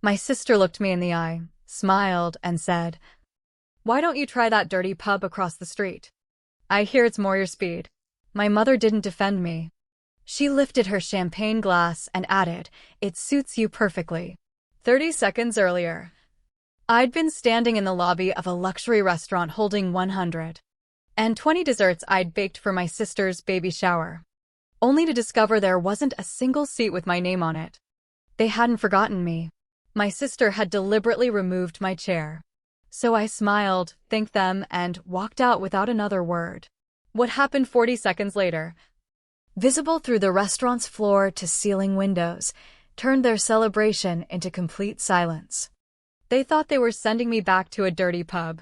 My sister looked me in the eye, smiled, and said, "Why don't you try that dirty pub across the street? I hear it's more your speed." My mother didn't defend me. She lifted her champagne glass and added, "It suits you perfectly." 30 seconds earlier, I'd been standing in the lobby of a luxury restaurant holding 120 desserts I'd baked for my sister's baby shower, only to discover there wasn't a single seat with my name on it. They hadn't forgotten me. My sister had deliberately removed my chair. So I smiled, thanked them, and walked out without another word. What happened 40 seconds later, visible through the restaurant's floor-to-ceiling windows, turned their celebration into complete silence. They thought they were sending me back to a dirty pub.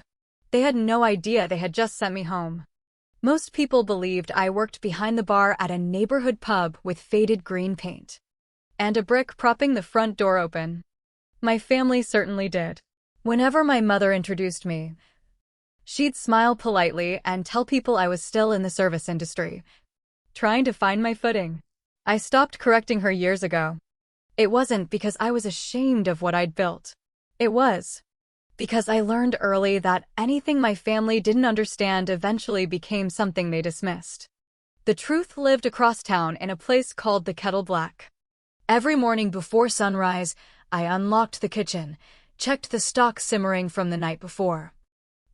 They had no idea they had just sent me home. Most people believed I worked behind the bar at a neighborhood pub with faded green paint and a brick propping the front door open. My family certainly did. Whenever my mother introduced me, she'd smile politely and tell people I was still in the service industry, trying to find my footing. I stopped correcting her years ago. It wasn't because I was ashamed of what I'd built. It was because I learned early that anything my family didn't understand eventually became something they dismissed. The truth lived across town in a place called the Kettle Black. Every morning before sunrise, I unlocked the kitchen, checked the stock simmering from the night before,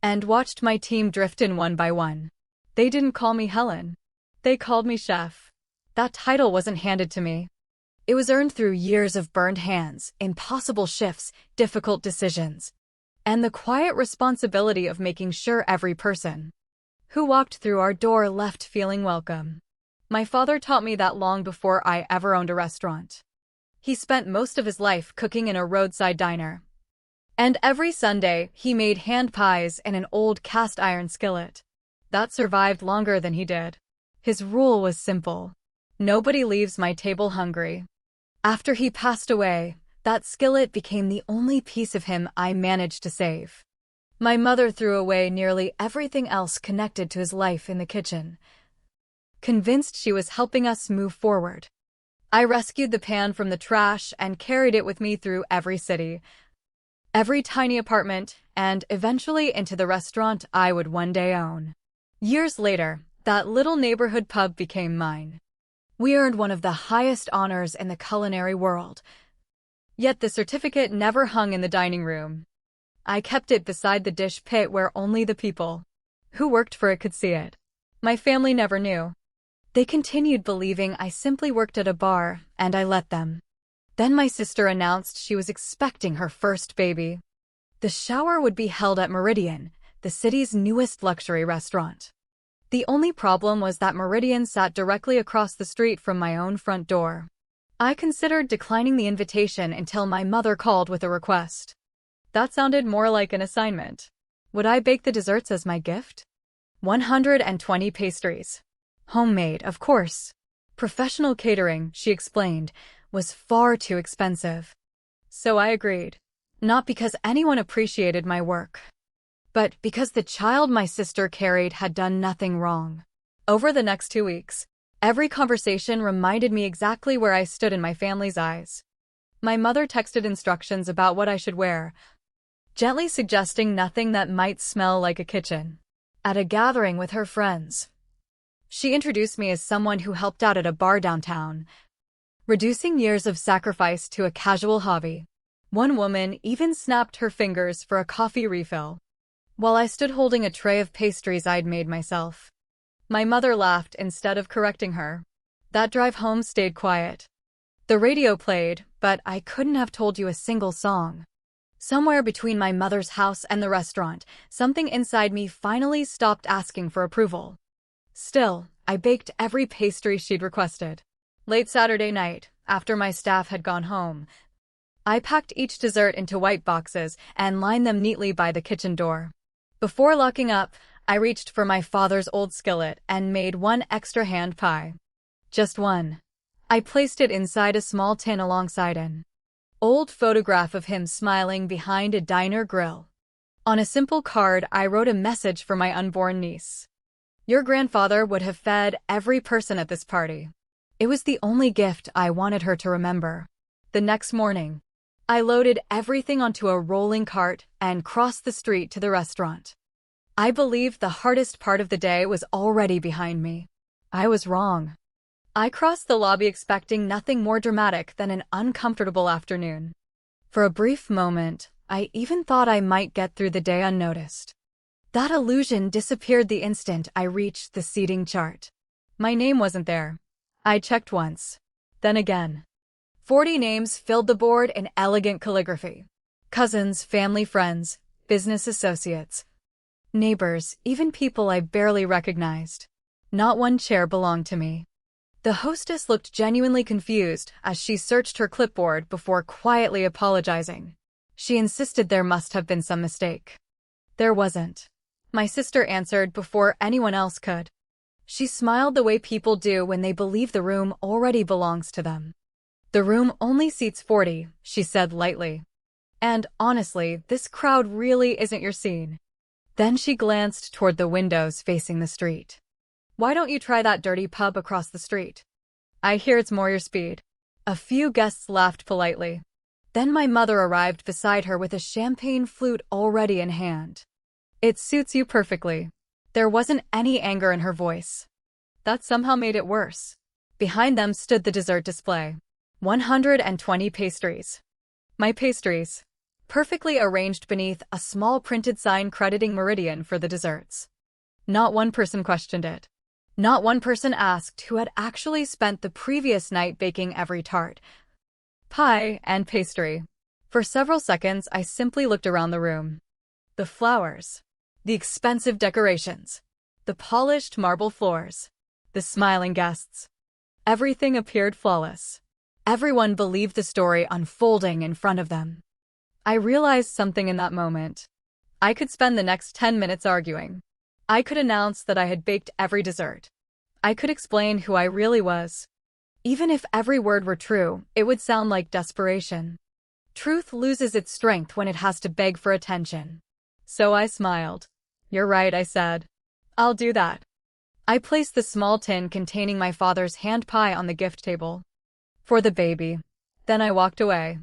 and watched my team drift in one by one. They didn't call me Helen. They called me Chef. That title wasn't handed to me. It was earned through years of burned hands, impossible shifts, difficult decisions, and the quiet responsibility of making sure every person who walked through our door left feeling welcome. My father taught me that long before I ever owned a restaurant. He spent most of his life cooking in a roadside diner, and every Sunday he made hand pies in an old cast-iron skillet that survived longer than he did. His rule was simple: nobody leaves my table hungry. After he passed away, that skillet became the only piece of him I managed to save. My mother threw away nearly everything else connected to his life in the kitchen, convinced she was helping us move forward. I rescued the pan from the trash and carried it with me through every city, every tiny apartment, and eventually into the restaurant I would one day own. Years later, that little neighborhood pub became mine. We earned one of the highest honors in the culinary world, yet the certificate never hung in the dining room. I kept it beside the dish pit where only the people who worked for it could see it. My family never knew. They continued believing I simply worked at a bar, and I let them. Then my sister announced she was expecting her first baby. The shower would be held at Meridian, the city's newest luxury restaurant. The only problem was that Meridian sat directly across the street from my own front door. I considered declining the invitation until my mother called with a request. That sounded more like an assignment. Would I bake the desserts as my gift? 120 pastries. Homemade, of course. Professional catering, she explained, was far too expensive. So I agreed. Not because anyone appreciated my work, but because the child my sister carried had done nothing wrong. Over the next 2 weeks, every conversation reminded me exactly where I stood in my family's eyes. My mother texted instructions about what I should wear, gently suggesting nothing that might smell like a kitchen. At a gathering with her friends, she introduced me as someone who helped out at a bar downtown, reducing years of sacrifice to a casual hobby. One woman even snapped her fingers for a coffee refill, while I stood holding a tray of pastries I'd made myself. My mother laughed instead of correcting her. That drive home stayed quiet. The radio played, but I couldn't have told you a single song. Somewhere between my mother's house and the restaurant, something inside me finally stopped asking for approval. Still, I baked every pastry she'd requested. Late Saturday night, after my staff had gone home, I packed each dessert into white boxes and lined them neatly by the kitchen door. Before locking up, I reached for my father's old skillet and made one extra hand pie. Just one. I placed it inside a small tin alongside an old photograph of him smiling behind a diner grill. On a simple card, I wrote a message for my unborn niece. Your grandfather would have fed every person at this party. It was the only gift I wanted her to remember. The next morning, I loaded everything onto a rolling cart and crossed the street to the restaurant. I believed the hardest part of the day was already behind me. I was wrong. I crossed the lobby expecting nothing more dramatic than an uncomfortable afternoon. For a brief moment, I even thought I might get through the day unnoticed. That illusion disappeared the instant I reached the seating chart. My name wasn't there. I checked once, then again. 40 names filled the board in elegant calligraphy. Cousins, family friends, business associates, neighbors, even people I barely recognized. Not one chair belonged to me. The hostess looked genuinely confused as she searched her clipboard before quietly apologizing. She insisted there must have been some mistake. There wasn't. My sister answered before anyone else could. She smiled the way people do when they believe the room already belongs to them. The room only seats 40, she said lightly. And honestly, this crowd really isn't your scene. Then she glanced toward the windows facing the street. Why don't you try that dirty pub across the street? I hear it's more your speed. A few guests laughed politely. Then my mother arrived beside her with a champagne flute already in hand. It suits you perfectly. There wasn't any anger in her voice. That somehow made it worse. Behind them stood the dessert display. 120 pastries. My pastries. Perfectly arranged beneath a small printed sign crediting Meridian for the desserts. Not one person questioned it. Not one person asked who had actually spent the previous night baking every tart, pie, and pastry. For several seconds, I simply looked around the room. The flowers. The expensive decorations. The polished marble floors. The smiling guests. Everything appeared flawless. Everyone believed the story unfolding in front of them. I realized something in that moment. I could spend the next 10 minutes arguing. I could announce that I had baked every dessert. I could explain who I really was. Even if every word were true, it would sound like desperation. Truth loses its strength when it has to beg for attention. So I smiled. You're right, I said. I'll do that. I placed the small tin containing my father's hand pie on the gift table. For the baby. Then I walked away.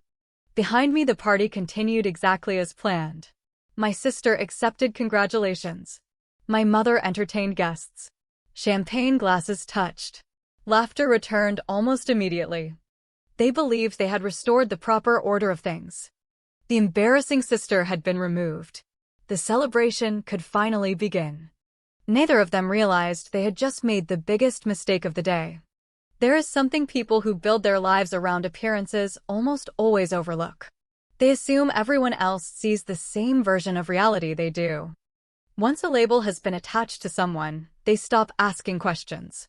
Behind me the party continued exactly as planned. My sister accepted congratulations. My mother entertained guests. Champagne glasses touched. Laughter returned almost immediately. They believed they had restored the proper order of things. The embarrassing sister had been removed. The celebration could finally begin. Neither of them realized they had just made the biggest mistake of the day. There is something people who build their lives around appearances almost always overlook. They assume everyone else sees the same version of reality they do. Once a label has been attached to someone, they stop asking questions.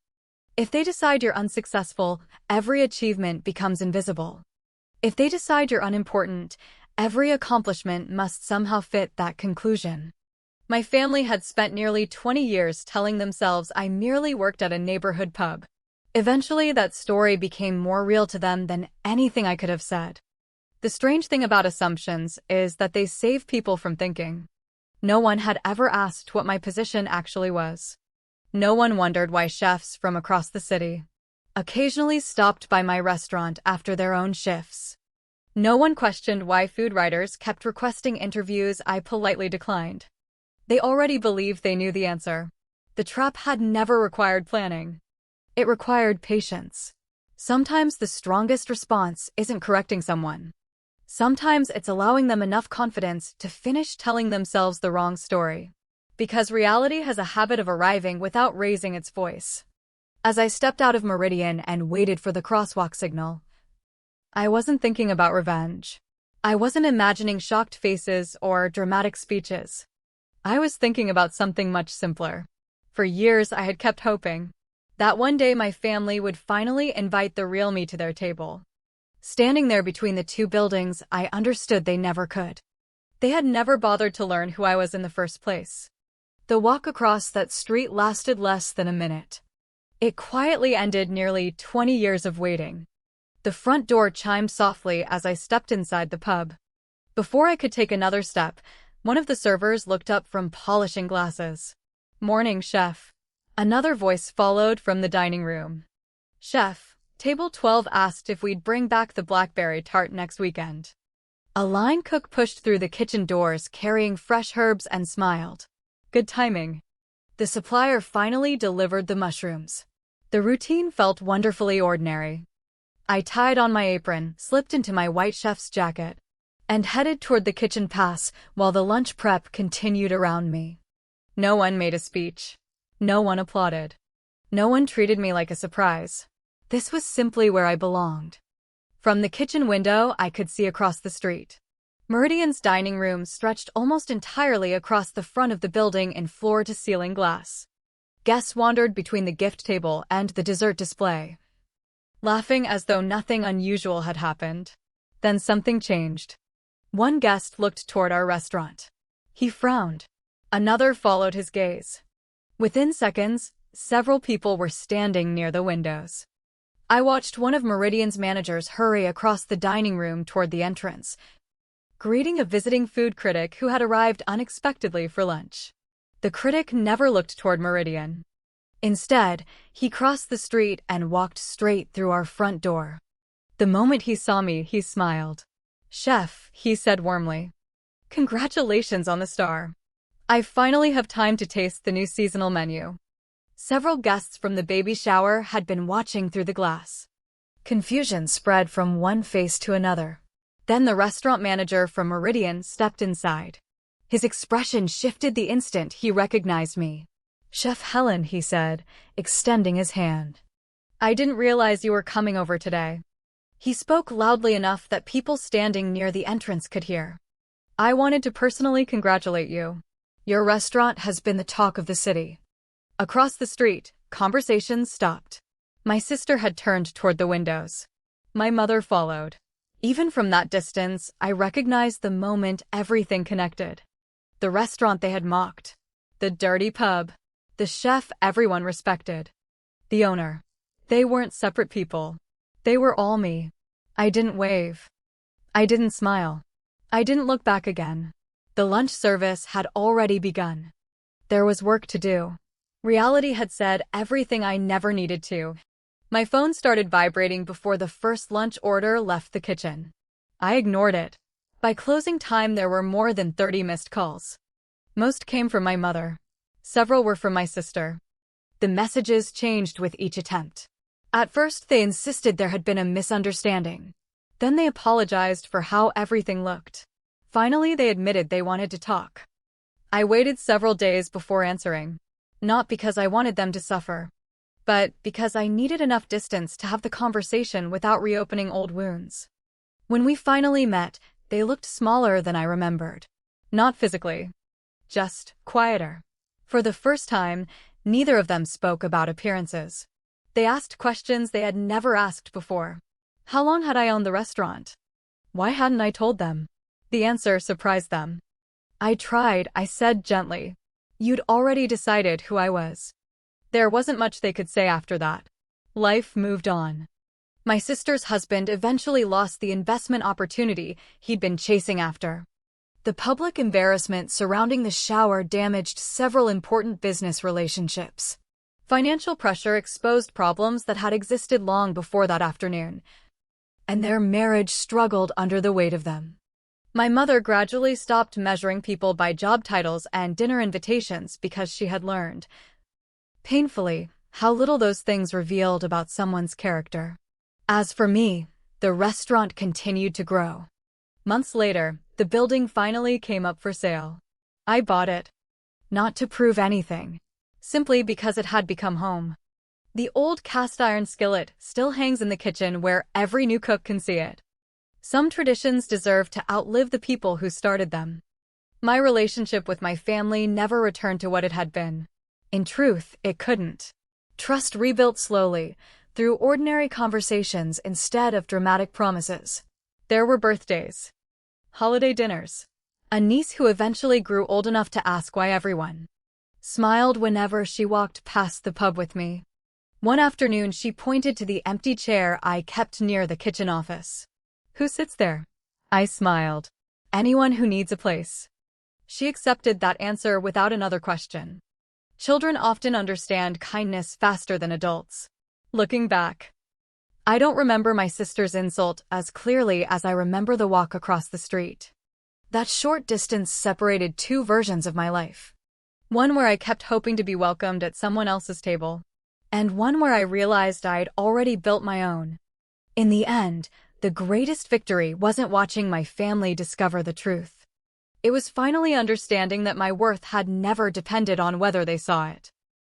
If they decide you're unsuccessful, every achievement becomes invisible. If they decide you're unimportant, every accomplishment must somehow fit that conclusion. My family had spent nearly 20 years telling themselves I merely worked at a neighborhood pub. Eventually, that story became more real to them than anything I could have said. The strange thing about assumptions is that they save people from thinking. No one had ever asked what my position actually was. No one wondered why chefs from across the city occasionally stopped by my restaurant after their own shifts. No one questioned why food writers kept requesting interviews I politely declined. They already believed they knew the answer. The trap had never required planning. It required patience. Sometimes the strongest response isn't correcting someone. Sometimes it's allowing them enough confidence to finish telling themselves the wrong story. Because reality has a habit of arriving without raising its voice. As I stepped out of Meridian and waited for the crosswalk signal, I wasn't thinking about revenge. I wasn't imagining shocked faces or dramatic speeches. I was thinking about something much simpler. For years I had kept hoping that one day my family would finally invite the real me to their table. Standing there between the two buildings, I understood they never could. They had never bothered to learn who I was in the first place. The walk across that street lasted less than a minute. It quietly ended nearly 20 years of waiting. The front door chimed softly as I stepped inside the pub. Before I could take another step, one of the servers looked up from polishing glasses. "Morning, chef." Another voice followed from the dining room. "Chef, table 12 asked if we'd bring back the blackberry tart next weekend." A line cook pushed through the kitchen doors carrying fresh herbs and smiled. Good timing. The supplier finally delivered the mushrooms. The routine felt wonderfully ordinary. I tied on my apron, slipped into my white chef's jacket, and headed toward the kitchen pass while the lunch prep continued around me. No one made a speech. No one applauded. No one treated me like a surprise. This was simply where I belonged. From the kitchen window, I could see across the street. Meridian's dining room stretched almost entirely across the front of the building in floor-to-ceiling glass. Guests wandered between the gift table and the dessert display, laughing as though nothing unusual had happened. Then something changed. One guest looked toward our restaurant. He frowned. Another followed his gaze. Within seconds, several people were standing near the windows. I watched one of Meridian's managers hurry across the dining room toward the entrance, greeting a visiting food critic who had arrived unexpectedly for lunch. The critic never looked toward Meridian. Instead, he crossed the street and walked straight through our front door. The moment he saw me, he smiled. "Chef," he said warmly. "Congratulations on the star. I finally have time to taste the new seasonal menu." Several guests from the baby shower had been watching through the glass. Confusion spread from one face to another. Then the restaurant manager from Meridian stepped inside. His expression shifted the instant he recognized me. "Chef Helen," he said, extending his hand. "I didn't realize you were coming over today." He spoke loudly enough that people standing near the entrance could hear. "I wanted to personally congratulate you. Your restaurant has been the talk of the city." Across the street, conversations stopped. My sister had turned toward the windows. My mother followed. Even from that distance, I recognized the moment everything connected. The restaurant they had mocked. The dirty pub. The chef everyone respected. The owner. They weren't separate people. They were all me. I didn't wave. I didn't smile. I didn't look back again. The lunch service had already begun. There was work to do. Reality had said everything I never needed to. My phone started vibrating before the first lunch order left the kitchen. I ignored it. By closing time, there were more than 30 missed calls. Most came from my mother. Several were from my sister. The messages changed with each attempt. At first, they insisted there had been a misunderstanding. Then they apologized for how everything looked. Finally, they admitted they wanted to talk. I waited several days before answering. Not because I wanted them to suffer, but because I needed enough distance to have the conversation without reopening old wounds. When we finally met, they looked smaller than I remembered. Not physically. Just quieter. For the first time, neither of them spoke about appearances. They asked questions they had never asked before. How long had I owned the restaurant? Why hadn't I told them? The answer surprised them. I tried, I said gently. You'd already decided who I was. There wasn't much they could say after that. Life moved on. My sister's husband eventually lost the investment opportunity he'd been chasing after. The public embarrassment surrounding the shower damaged several important business relationships. Financial pressure exposed problems that had existed long before that afternoon, and their marriage struggled under the weight of them. My mother gradually stopped measuring people by job titles and dinner invitations because she had learned, painfully, how little those things revealed about someone's character. As for me, the restaurant continued to grow. Months later, the building finally came up for sale. I bought it. Not to prove anything. Simply because it had become home. The old cast-iron skillet still hangs in the kitchen where every new cook can see it. Some traditions deserve to outlive the people who started them. My relationship with my family never returned to what it had been. In truth, it couldn't. Trust rebuilt slowly, through ordinary conversations instead of dramatic promises. There were birthdays. Holiday dinners. A niece who eventually grew old enough to ask why everyone smiled whenever she walked past the pub with me. One afternoon, she pointed to the empty chair I kept near the kitchen office. "Who sits there?" I smiled. "Anyone who needs a place." She accepted that answer without another question. Children often understand kindness faster than adults. Looking back, I don't remember my sister's insult as clearly as I remember the walk across the street. That short distance separated two versions of my life. One where I kept hoping to be welcomed at someone else's table, and one where I realized I'd already built my own. In the end, the greatest victory wasn't watching my family discover the truth. It was finally understanding that my worth had never depended on whether they saw it.